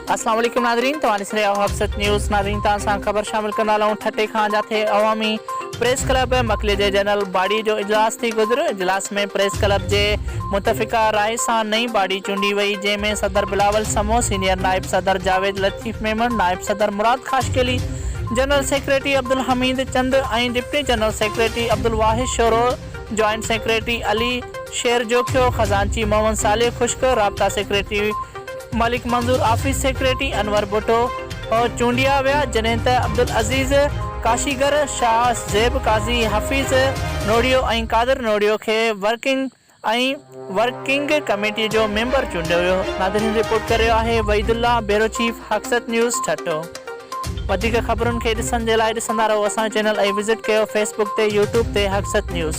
अस्सलाम वालेकुम नादरीन, तव्हां ॾिसी रहिया आहियो हफ़्सत न्यूज़। नादरीन, तव्हां सां ख़बर शामिल कंदा हलूं। ठटे खां जाथे अवामी प्रेस क्लब मकले जे जनरल बॉडी जो इजलास थी गुज़रियो। इजलास में प्रेस क्लब जे मुतफ़िका राय सां नई बॉडी चूंडी वई, जंहिंमें सदर बिलावल समो, सीनियर नायब सदर जावेद लतीफ़ मेमन, नायब सदर मुराद खाशकेली, जनरल सेक्रेटरी अब्दुल हमीद चंद ऐं डिप्टी जनरल सेक्रेटरी अब्दुल वाहिद शोरो, जॉइंट सेक्रेटरी अली शेर जोखियो, खजानची मोहम्मद साले खुश्क, राब्ता सेक्रेटरी मलिक मंजूर, ऑफिस सेक्रेटरी अनवर भुट्टो चूंडिया विया, जॾहिं त अब्दुल अज़ीज़ काशीगर, शाह ज़ेब काज़ी, हफ़ीज़ नोड़ियो ऐं कादिर नोड़ियो खे वर्किंग कमेटी जो मेंबर चूंडियो वियो। नादरीन, रिपोर्ट करे रहियो आहे वहीदुल्ला, ब्यूरो चीफ, हक़सत न्यूज़ ठटो। वधीक ख़बरुनि खे ॾिसण जे लाइ ॾिसंदा रहो असांजो चैनल ऐं विज़िट कयो फेसबुक ते, यूट्यूब ते हक़सत न्यूज़।